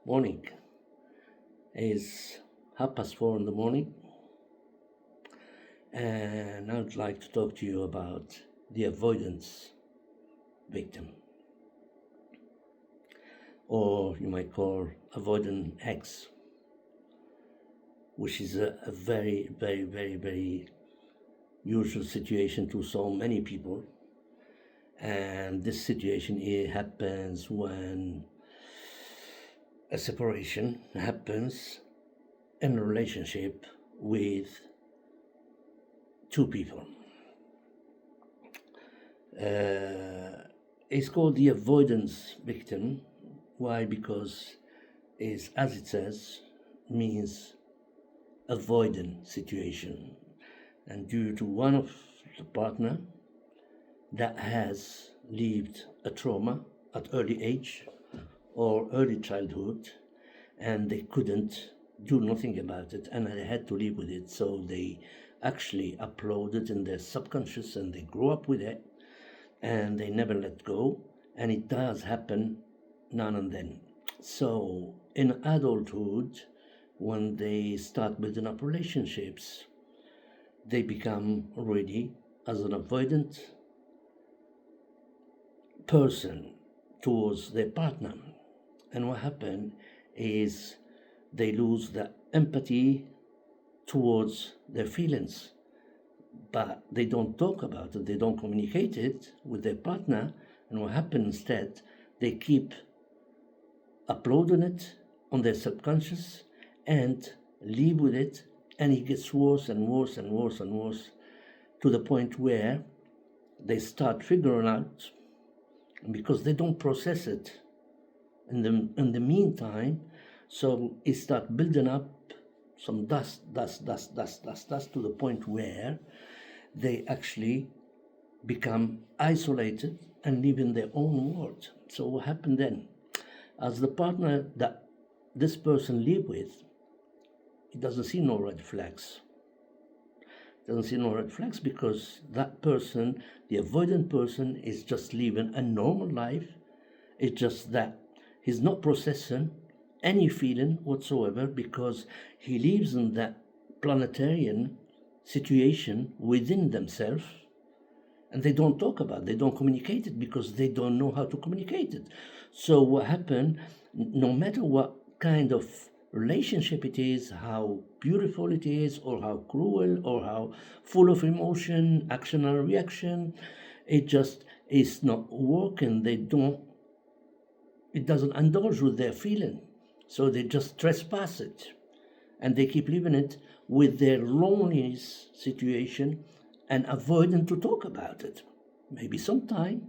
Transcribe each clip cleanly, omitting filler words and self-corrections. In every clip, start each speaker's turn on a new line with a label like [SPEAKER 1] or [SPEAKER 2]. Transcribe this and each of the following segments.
[SPEAKER 1] Morning. It's 4:30 in the morning, and I'd like to talk to you about the avoidance victim, or you might call avoidant X, which is a very, very, very, very usual situation to so many people. And this situation happens when a separation happens in a relationship with two people. It's called the avoidance victim. Why? Because it's, as it says, means avoiding situation, and due to one of the partner that has lived a trauma at early age or early childhood, and they couldn't do nothing about it, and they had to live with it, so they actually uploaded in their subconscious, and they grew up with it, and they never let go, and it does happen now and then. So in adulthood, when they start building up relationships, they become ready as an avoidant person towards their partner. And what happened is they lose the empathy towards their feelings, but they don't talk about it, they don't communicate it with their partner. And what happens instead, they keep uploading it on their subconscious and live with it, and it gets worse and worse and worse and worse, to the point where they start figuring out, because they don't process it in the meantime, so it starts building up some dust, to the point where they actually become isolated and live in their own world. So what happened then? As the partner that this person live with, he doesn't see no red flags. Doesn't see no red flags because that person, the avoidant person, is just living a normal life. It's just that he's not processing any feeling whatsoever, because he lives in that planetarian situation within themselves, and they don't talk about it, they don't communicate it, because they don't know how to communicate it. So what happened, no matter what kind of relationship it is, how beautiful it is, or how cruel, or how full of emotion, action and reaction, it just is not working. It doesn't indulge with their feeling, so they just trespass it, and they keep living it with their loneliness situation and avoiding to talk about it. Maybe sometime,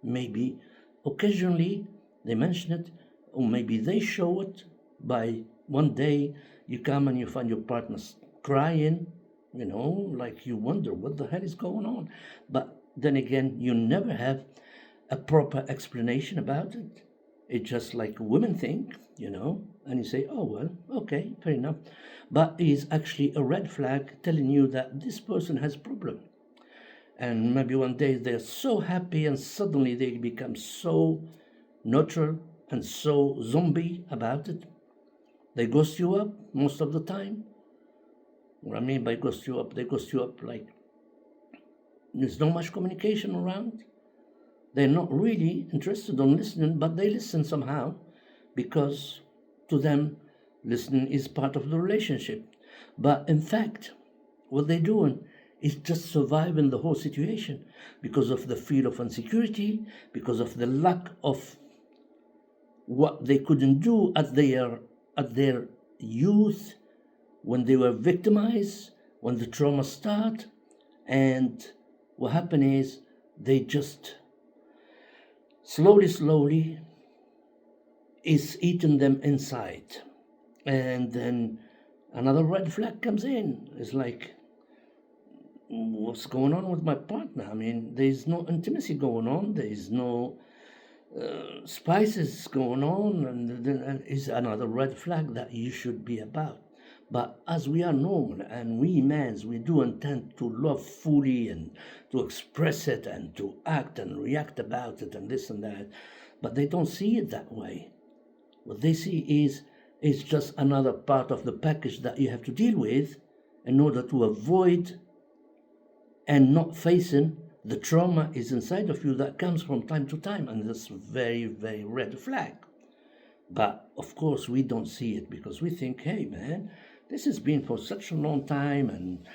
[SPEAKER 1] maybe occasionally they mention it, or maybe they show it by one day you come and you find your partner crying, like you wonder what the hell is going on. But then again, you never have a proper explanation about it. It's just like women think, and you say, oh, well, okay, fair enough. But it's actually a red flag telling you that this person has a problem. And maybe one day they're so happy, and suddenly they become so neutral and so zombie about it. They ghost you up most of the time. What I mean by ghost you up, they ghost you up like there's not much communication around. They're not really interested in listening, but they listen somehow, because to them, listening is part of the relationship. But in fact, what they're doing is just surviving the whole situation, because of the feel of insecurity, because of the lack of what they couldn't do at their youth, when they were victimized, when the trauma started. And what happened is they just slowly is eating them inside. And then another red flag comes in. It's like, what's going on with my partner? I mean, there's no intimacy going on, there's no spices going on, and then is another red flag that you should be about. But as we are normal, and we men, we do intend to love fully and to express it and to act and react about it and this and that, but they don't see it that way. What they see is just another part of the package that you have to deal with in order to avoid and not facing the trauma is inside of you that comes from time to time, and that's very, very red flag. But of course we don't see it because we think, hey man, this has been for such a long time, and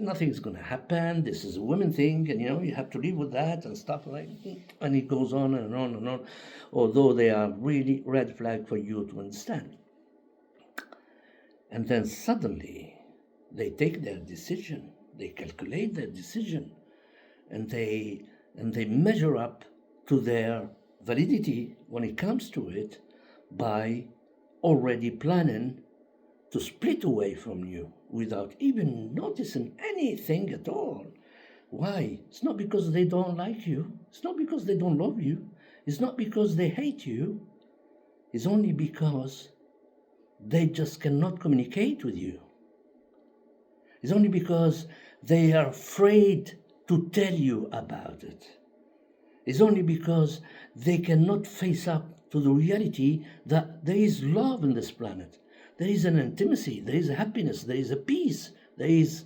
[SPEAKER 1] nothing's going to happen. This is a women thing, and you have to live with that and stuff like. And it goes on and on and on, although they are really red flag for you to understand. And then suddenly they take their decision, they calculate their decision, and they measure up to their validity when it comes to it by already planning to split away from you without even noticing anything at all. Why? It's not because they don't like you. It's not because they don't love you. It's not because they hate you. It's only because they just cannot communicate with you. It's only because they are afraid to tell you about it. It's only because they cannot face up to the reality that there is love on this planet. There is an intimacy, there is a happiness, there is a peace, there is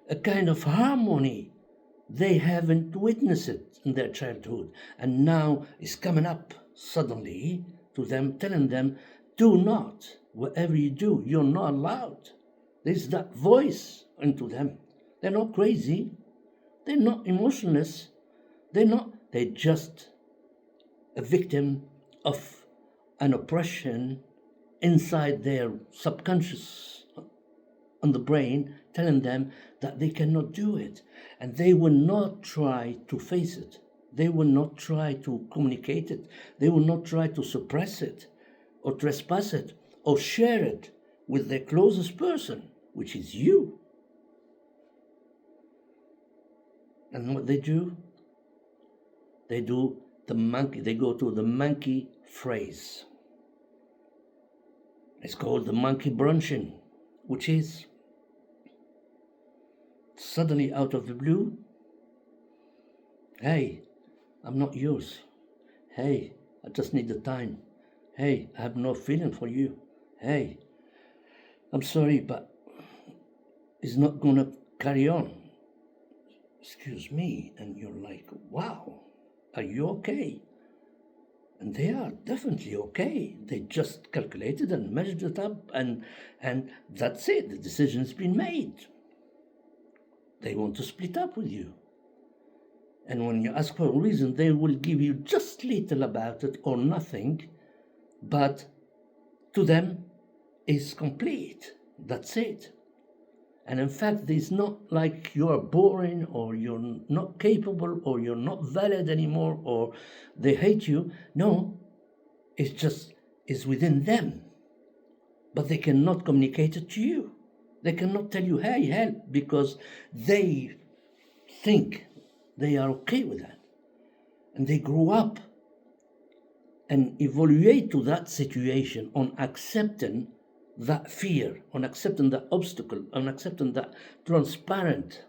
[SPEAKER 1] a kind of harmony. They haven't witnessed it in their childhood, and now it's coming up suddenly to them, telling them, do not, whatever you do, you're not allowed. There's that voice into them. They're not crazy, they're not emotionless, they're just a victim of an oppression inside their subconscious on the brain, telling them that they cannot do it, and they will not try to face it. They will not try to communicate it. They will not try to suppress it or trespass it or share it with their closest person, which is you. And what they do? They go to the monkey phrase. It's called the monkey brunching, which is suddenly out of the blue, hey, I'm not yours. Hey, I just need the time. Hey, I have no feeling for you. Hey, I'm sorry, but it's not going to carry on. Excuse me. And you're like, wow, are you okay? And they are definitely okay. They just calculated and measured it up, and that's it. The decision's been made. They want to split up with you. And when you ask for a reason, they will give you just little about it or nothing, but to them is complete. That's it. And in fact, it's not like you're boring or you're not capable or you're not valid anymore or they hate you. No, it's within them. But they cannot communicate it to you. They cannot tell you, hey, help, because they think they are okay with that. And they grow up and evaluate to that situation on accepting that fear, on accepting that obstacle, on accepting that transparent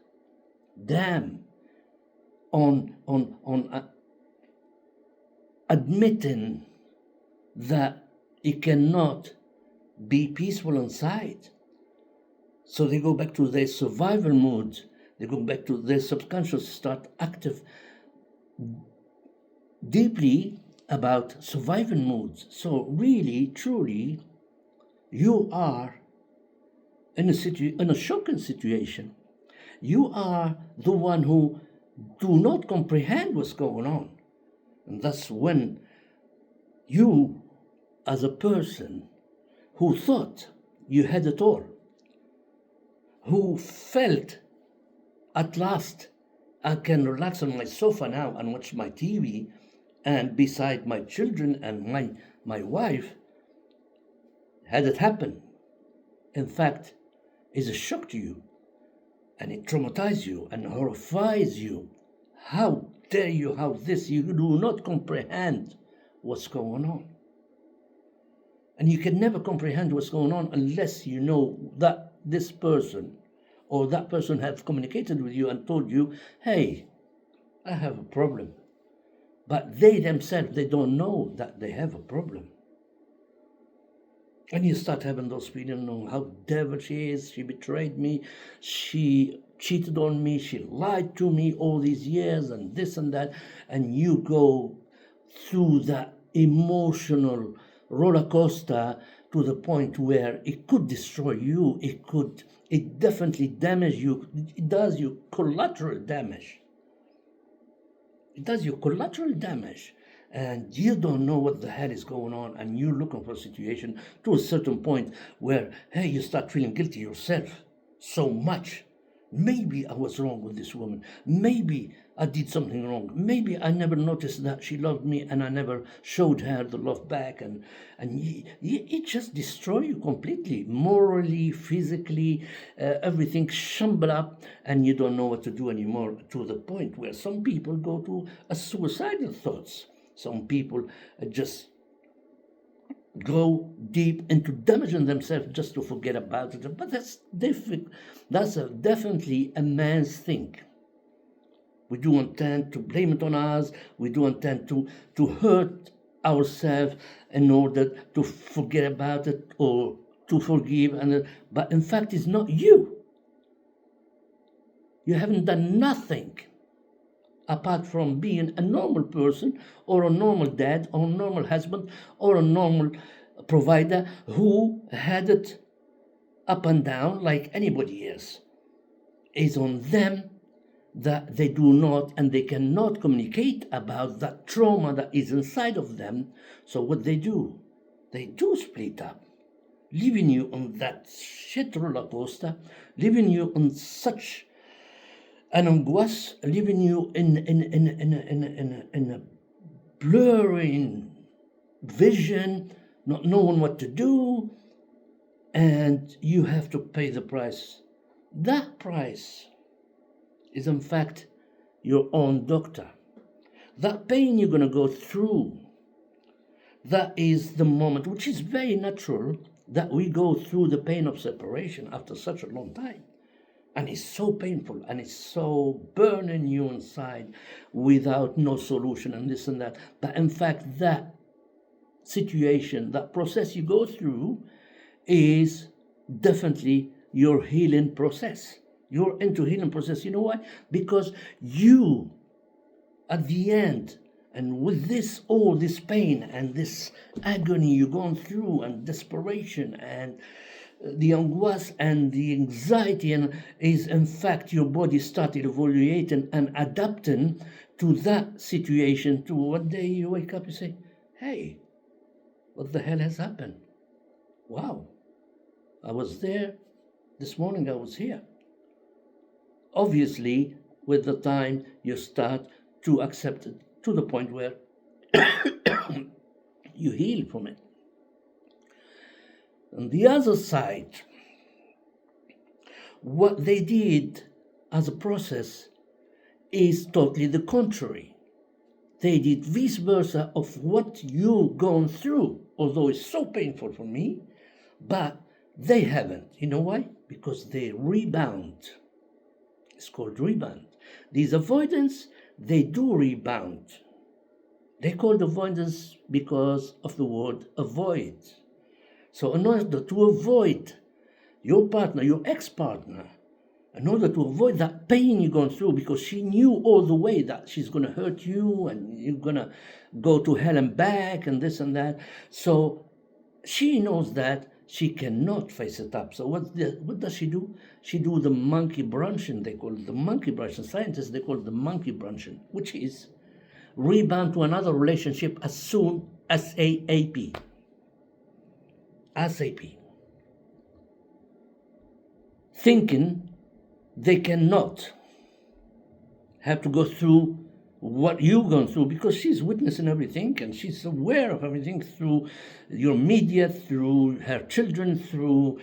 [SPEAKER 1] dam, on admitting that it cannot be peaceful inside. So they go back to their survival mode. They go back to their subconscious, start active deeply about survival modes. So really, truly, you are in a shocking situation. You are the one who do not comprehend what's going on. And that's when you, as a person who thought you had it all, who felt, at last, I can relax on my sofa now and watch my TV, and beside my children and my wife, had it happen, in fact, is a shock to you, and it traumatizes you and horrifies you. How dare you, you do not comprehend what's going on. And you can never comprehend what's going on unless you know that this person or that person have communicated with you and told you, hey, I have a problem. but they themselves, they don't know that they have a problem. And you start having those feelings, how devil she is, she betrayed me, she cheated on me, she lied to me all these years, and this and that. And you go through that emotional roller coaster to the point where it could destroy you, it definitely damage you, it does you collateral damage. It does you collateral damage. And you don't know what the hell is going on, and you're looking for a situation to a certain point where, hey, you start feeling guilty yourself so much. Maybe I was wrong with this woman. Maybe I did something wrong. Maybe I never noticed that she loved me and I never showed her the love back. And it just destroys you completely, morally, physically, everything shamble up, and you don't know what to do anymore, to the point where some people go to a suicidal thoughts. Some people just go deep into damaging themselves just to forget about it. But that's definitely a man's thing. We do intend to blame it on us. We do intend to hurt ourselves in order to forget about it or to forgive. But in fact, it's not you. You haven't done nothing apart from being a normal person or a normal dad or a normal husband or a normal provider who had it up and down like anybody else. It's on them that they do not and they cannot communicate about that trauma that is inside of them. So what they do split up, leaving you on that shit roller coaster, leaving you on such an angoisse, leaving you in a blurring vision, not knowing what to do, and you have to pay the price. That price is in fact your own doctor. That pain you're going to go through, that is the moment, which is very natural, that we go through the pain of separation after such a long time. And it's so painful and it's so burning you inside without no solution and this and that. But in fact, that situation, that process you go through is definitely your healing process. You're into healing process. You know why? Because you, at the end, and with all this pain and this agony you're going through and desperation and the angoisse and the anxiety, and is in fact your body started evaluating and adapting to that situation. To one day you wake up and say, hey, what the hell has happened? Wow, I was there this morning, I was here. Obviously, with the time you start to accept it to the point where you heal from it. On the other side, what they did as a process is totally the contrary. They did vice versa of what you've gone through, although it's so painful for me, but they haven't. You know why? Because they rebound. It's called rebound. These avoidants, they do rebound. They called avoidance because of the word avoid. So in order to avoid your partner, your ex-partner, in order to avoid that pain you're going through, because she knew all the way that she's going to hurt you and you're going to go to hell and back and this and that. So she knows that she cannot face it up. So what does she do? She do the monkey branching. They call it the monkey branching. Scientists, they call it the monkey branching, which is rebound to another relationship as soon as ASAP. Thinking they cannot have to go through what you've gone through, because she's witnessing everything and she's aware of everything through your media, through her children, through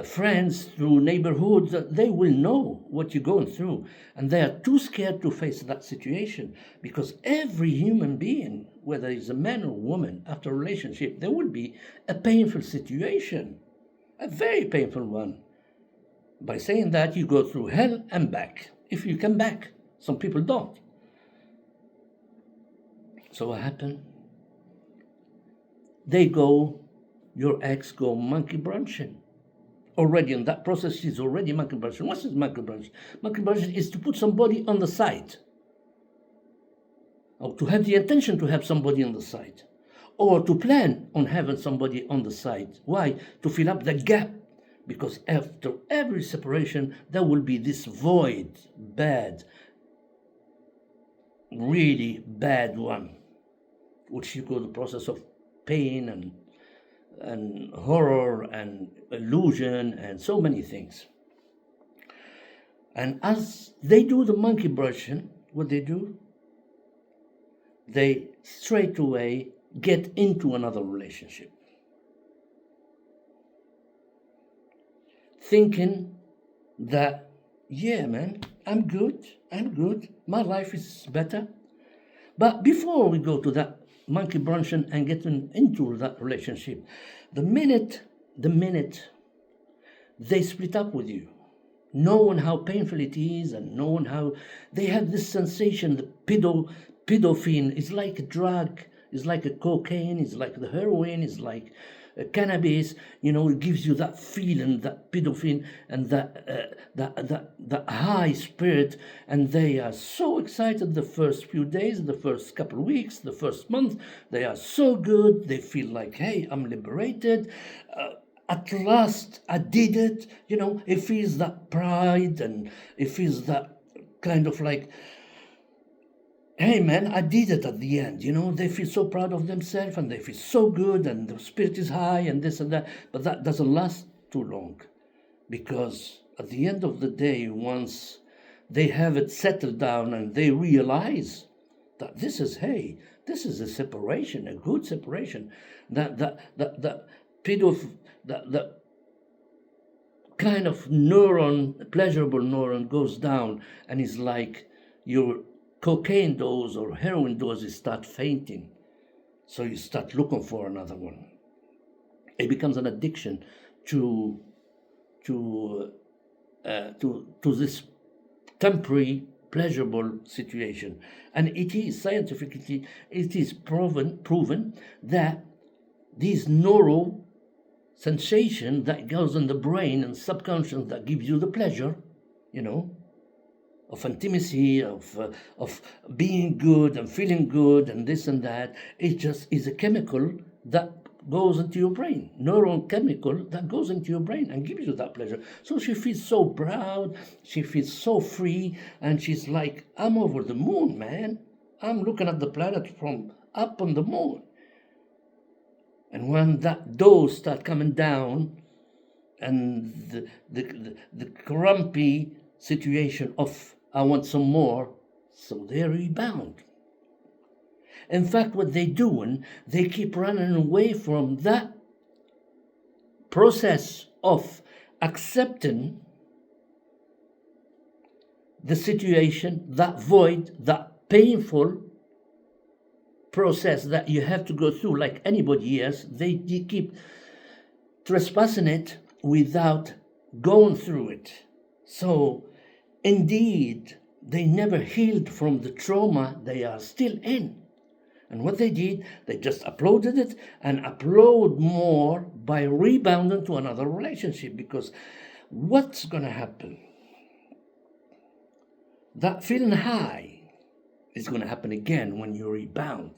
[SPEAKER 1] friends, through neighborhoods. They will know what you're going through, and they are too scared to face that situation, because every human being, whether he's a man or a woman, after a relationship, there will be a painful situation, a very painful one. By saying that, you go through hell and back, if you come back. Some people don't. So what happened? Your ex go monkey branching. Already in that process, she's already monkey branching. What is monkey branching? Monkey branching is to put somebody on the side, or to have the intention to have somebody on the side, or to plan on having somebody on the side. Why? To fill up the gap. Because after every separation, there will be this void, bad, really bad one, which you call the process of pain and horror and illusion and so many things. And as they do the monkey branching, what they do? They straight away get into another relationship, thinking that, yeah, man, I'm good, my life is better. But before we go to that monkey branching and getting into that relationship, the minute they split up with you, knowing how painful it is and knowing how they have this sensation, the pedophine is like a drug, is like a cocaine, is like the heroin, is like cannabis, it gives you that feeling, that pedophine, and that high spirit, and they are so excited the first few days, the first couple of weeks, the first month. They are so good. They feel like, hey, I'm liberated. At last, I did it. It feels that pride, and it feels that kind of like, hey man, I did it at the end. They feel so proud of themselves and they feel so good and the spirit is high and this and that. But that doesn't last too long, because at the end of the day, once they have it settled down and they realize that this is a separation, a good separation, that kind of neuron, pleasurable neuron goes down and is like your cocaine dose or heroin doses start fainting. So you start looking for another one. It becomes an addiction to this temporary pleasurable situation. And it is scientifically, it is proven that these neural sensation that goes in the brain and subconscious that gives you the pleasure, of intimacy, of being good and feeling good and this and that. It just is a chemical that goes into your brain, neuron chemical that goes into your brain and gives you that pleasure. So she feels so proud, she feels so free, and she's like, I'm over the moon, man. I'm looking at the planet from up on the moon. And when that dose starts coming down and the grumpy situation of I want some more, so they rebound. In fact, what they're doing, they keep running away from that process of accepting the situation, that void, that painful process that you have to go through like anybody else. They keep trespassing it without going through it. So indeed, they never healed from the trauma they are still in. And what they did, they just uploaded it and upload more by rebounding to another relationship. Because what's going to happen? That feeling high is going to happen again when you rebound.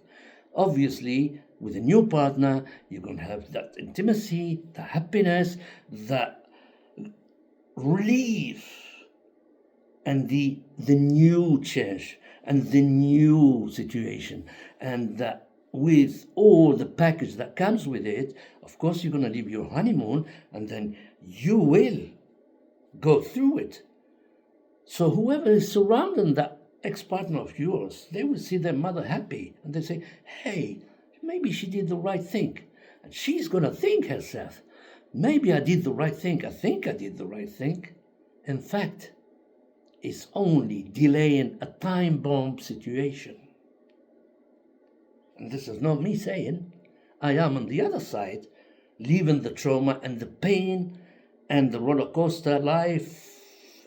[SPEAKER 1] Obviously, with a new partner, you're going to have that intimacy, the happiness, that relief, and the new change and the new situation. And that with all the package that comes with it, of course, you're going to live your honeymoon, and then you will go through it. So whoever is surrounding that ex-partner of yours, they will see their mother happy, and they say, hey, maybe she did the right thing. And she's going to think herself, maybe I did the right thing. I think I did the right thing. In fact, it's only delaying a time bomb situation. And this is not me saying. I am on the other side, leaving the trauma and the pain and the roller coaster life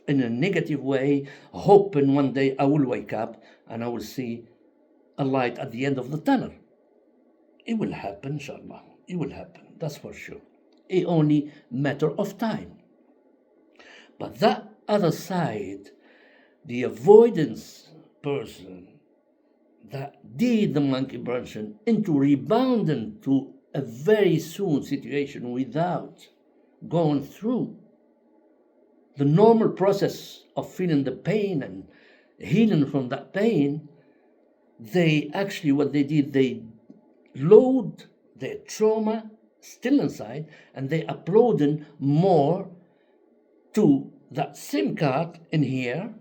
[SPEAKER 1] in a negative way, hoping one day I will wake up and I will see a light at the end of the tunnel. It will happen, inshallah. It will happen, that's for sure. It only matter of time. But that other side, the avoidance person that did the monkey branching into rebounding to a very soon situation without going through the normal process of feeling the pain and healing from that pain, they actually, what they did, they load their trauma still inside and they uploading more to that SIM card in here,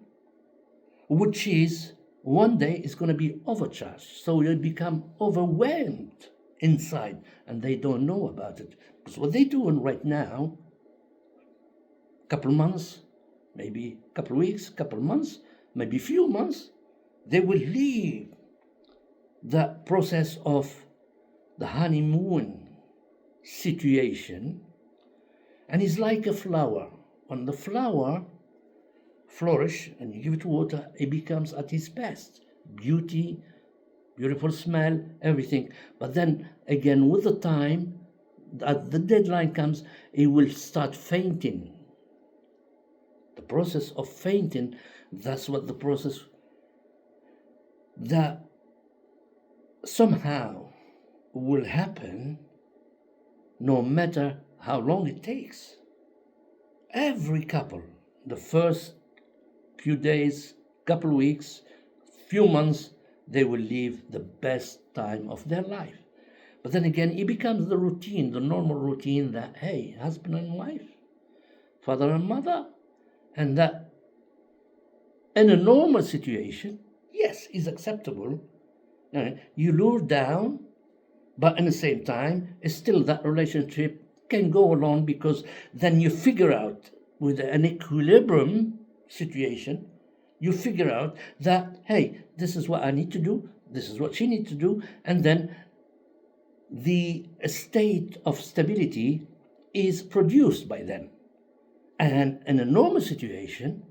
[SPEAKER 1] which is one day is going to be overcharged. So you become overwhelmed inside and they don't know about it. Because what they're doing right now, couple months, maybe couple weeks, couple months, maybe few months, they will leave the process of the honeymoon situation, and it's like a flower. When the flower flourish and you give it water, it becomes at its best. Beauty, beautiful smell, everything. But then again, with the time, as the deadline comes, it will start fainting. The process of fainting, that's what the process that somehow will happen no matter how long it takes. Every couple, the first few days, couple weeks, few months, they will live the best time of their life. But then again, it becomes the routine, the normal routine that, hey, husband and wife, father and mother, and that in a normal situation, yes, is acceptable. You lure down, but at the same time, it's still that relationship can go along, because then you figure out with an equilibrium situation, you figure out that, hey, this is what I need to do, this is what she needs to do, and then the state of stability is produced by them. And in a normal situation,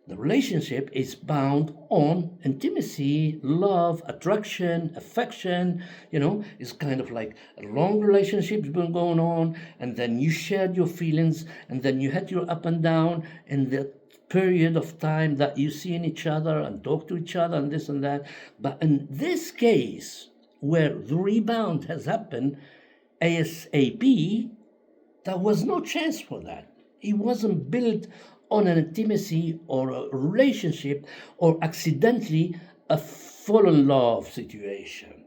[SPEAKER 1] the relationship is bound on intimacy, love, attraction, affection. It's kind of like a long relationship's been going on, and then you shared your feelings, and then you had your up and down in the period of time that you see in each other and talk to each other and this and that. But in this case, where the rebound has happened ASAP, there was no chance for that. It wasn't built on an intimacy or a relationship or accidentally a fallen love situation.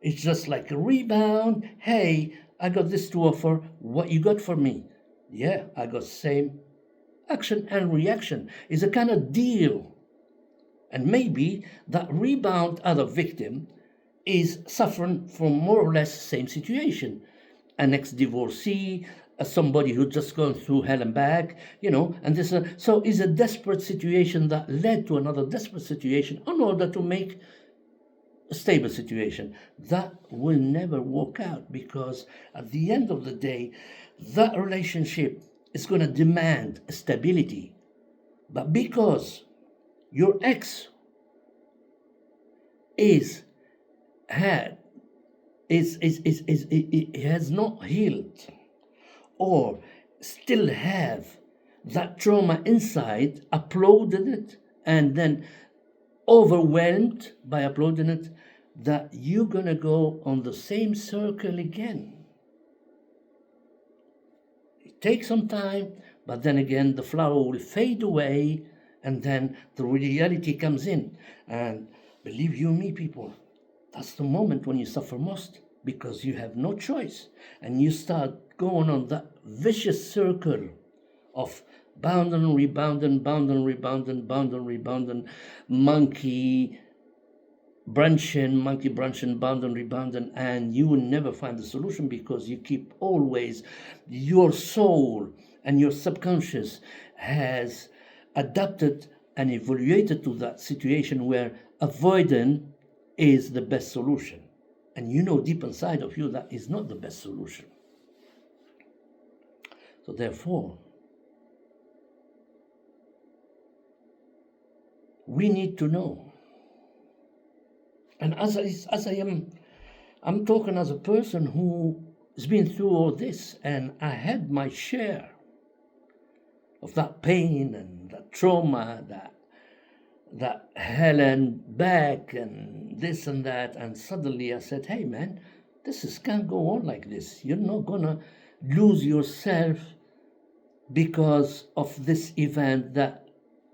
[SPEAKER 1] It's just like a rebound. Hey, I got this to offer. What you got for me? Yeah, I got same action and reaction. It's a kind of deal. And maybe that rebound other victim is suffering from more or less the same situation. An ex-divorcee, somebody who's just gone through hell and back, and this. So it's a desperate situation that led to another desperate situation in order to make a stable situation. That will never work out, because at the end of the day, that relationship is going to demand stability. But because your ex it has not healed, or still have that trauma inside, uploaded it, and then overwhelmed by uploading it, that you're gonna go on the same circle again. It takes some time, but then again the flower will fade away, and then the reality comes in. And believe you me, people, that's the moment when you suffer most, because you have no choice, and you start going on that vicious circle of bounding, rebounding, bounding, rebounding, bounding, rebounding, monkey branching, bounding, rebounding, and you will never find the solution, because you keep always, your soul and your subconscious has adapted and evaluated to that situation where avoiding is the best solution. And deep inside of you that is not the best solution. So therefore, we need to know And I'm talking as a person who has been through all this, and I had my share of that pain and that trauma, that hell and back and this and that. And suddenly I said, hey man, can't go on like this. You're not gonna lose yourself because of this event,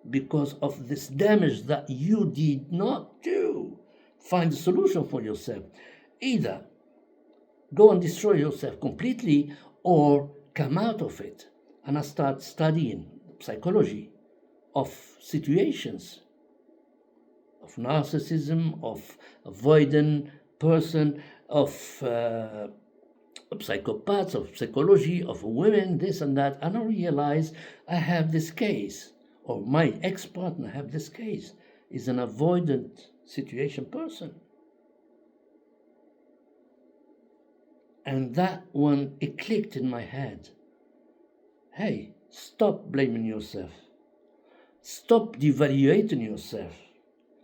[SPEAKER 1] because of this damage that you did not do. Find a solution for yourself. Either go and destroy yourself completely or come out of it. And I start studying psychology of situations, of narcissism, of avoidant person, of psychopaths, of psychology, of women, this and that. And I realize I have this case, or my ex-partner have this case, is an avoidant situation person. And that one, it clicked in my head. Hey, stop blaming yourself. Stop devaluating yourself.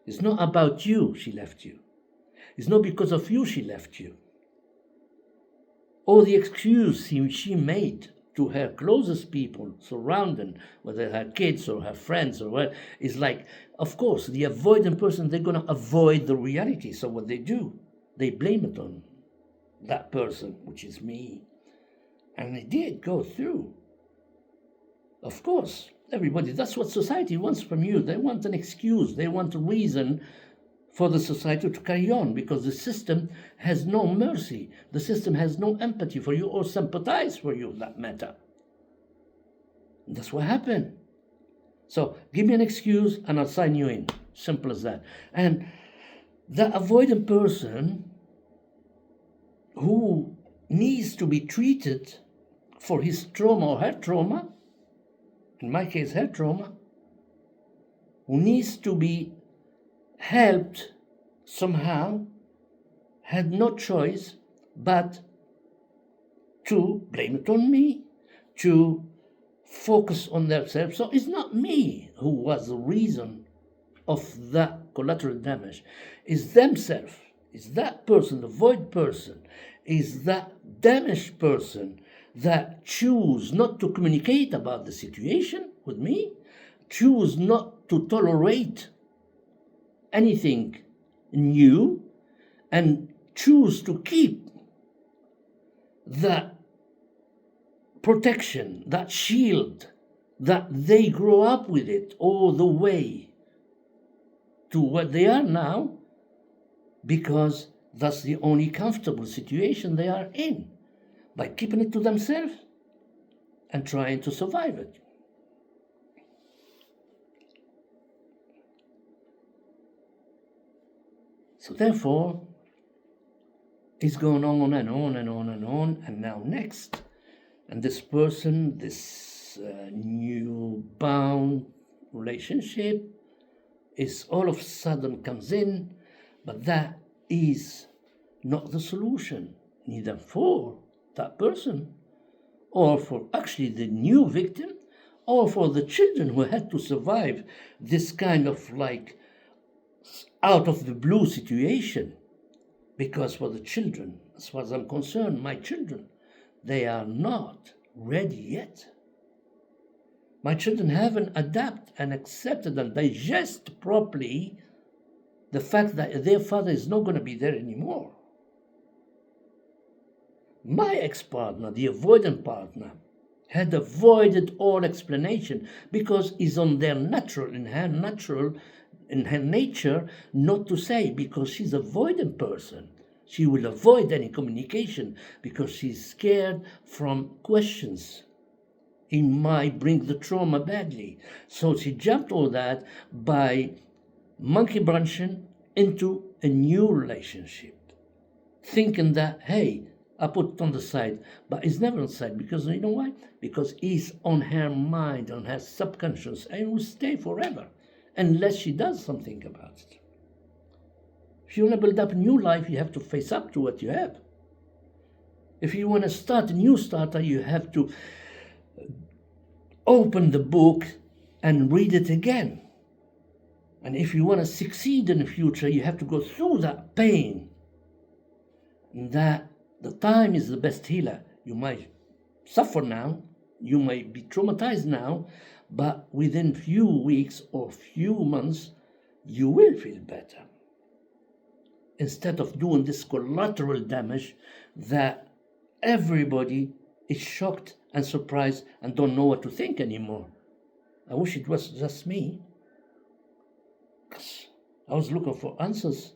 [SPEAKER 1] It's not about you she left you. It's not because of you she left you. All the excuse she made to her closest people surrounding, whether her kids or her friends or what, is like, of course, the avoidant person, they're going to avoid the reality. So what they do, they blame it on that person, which is me. And it did go through. Of course, everybody, that's what society wants from you. They want an excuse. They want a reason for the society to carry on, because the system has no mercy. The system has no empathy for you or sympathize for you, for that matter. And that's what happened. So give me an excuse and I'll sign you in. Simple as that. And the avoidant person who needs to be treated for his trauma or her trauma, in my case her trauma, who needs to be helped somehow, had no choice but to blame it on me, to focus on themselves. So it's not me who was the reason of that collateral damage. It's themselves. It's that person, the void person, is that damaged person that choose not to communicate about the situation with me, choose not to tolerate anything new, and choose to keep that protection, that shield, that they grow up with it all the way to what they are now, because that's the only comfortable situation they are in, by keeping it to themselves and trying to survive it. So therefore, it's going on and on and on and on, and now next. And this person, this new bound relationship, is all of a sudden comes in, but that is not the solution, neither for that person, or for actually the new victim, or for the children who had to survive this kind of like out of the blue situation. Because for the children, as far as I'm concerned, my children, they are not ready yet. My children haven't adapted and accepted and digest properly the fact that their father is not going to be there anymore. My ex-partner, the avoidant partner, had avoided all explanation because it's on their natural, in her nature, not to say, because she's an avoidant person. She will avoid any communication because she's scared from questions. It might bring the trauma badly. So she jumped all that by monkey branching into a new relationship, thinking that, hey, I put it on the side, but it's never on the side, because you know why? Because it's on her mind, on her subconscious, and will stay forever unless she does something about it. If you want to build up a new life, you have to face up to what you have. If you want to start a new starter, you have to open the book and read it again. And if you want to succeed in the future, you have to go through that pain. And that the time is the best healer. You might suffer now, you might be traumatized now, but within few weeks or few months, you will feel better. Instead of doing this collateral damage that everybody is shocked and surprised and don't know what to think anymore. I wish it was just me. 'Cause I was looking for answers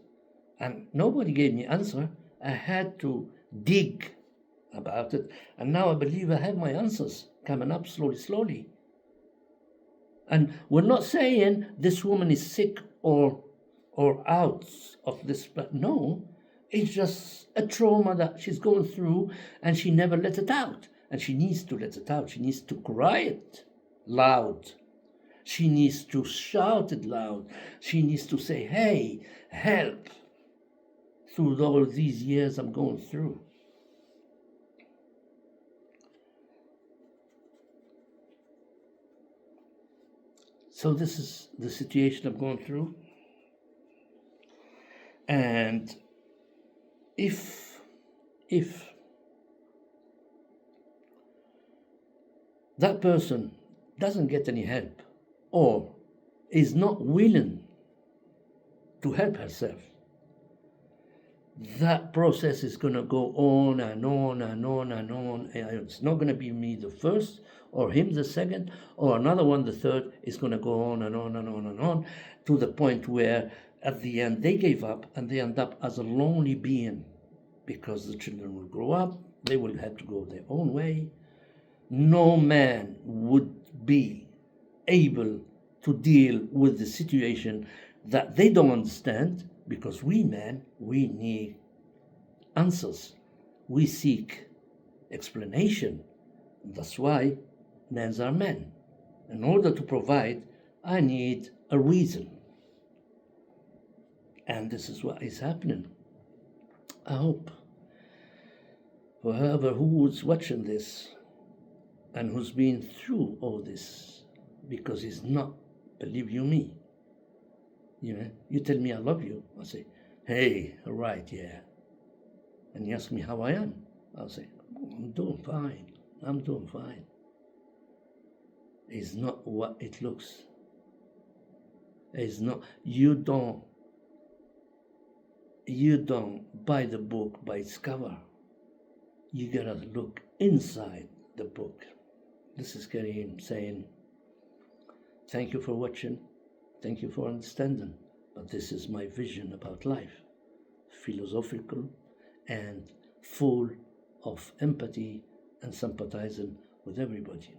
[SPEAKER 1] and nobody gave me answer. I had to dig about it, and now I believe I have my answers coming up slowly. And we're not saying this woman is sick or out of this, but no, it's just a trauma that she's going through and she never let it out. And she needs to let it out. She needs to cry it loud. She needs to shout it loud. She needs to say, hey, help, through all these years I'm going through. So this is the situation I'm going through. And if that person doesn't get any help or is not willing to help herself, that process is going to go on and on and on and on. And it's not going to be me the first or him the second or another one the third. It's going to go on and on and on and on to the point where at the end they gave up and they end up as a lonely being, because the children will grow up, they will have to go their own way. No man would be able to deal with the situation that they don't understand, because we men, we need answers. We seek explanation. That's why men are men. In order to provide, I need a reason. And this is what is happening. I hope whoever who is watching this and who's been through all this, because he's not, believe you me, you tell me I love you, I'll say, hey, all right, yeah. And you ask me how I am, I'll say, I'm doing fine. It's not what it looks. It's not, you don't buy the book by its cover. You gotta look inside the book. This is Kareem saying, thank you for watching, thank you for understanding, but this is my vision about life, philosophical and full of empathy and sympathizing with everybody.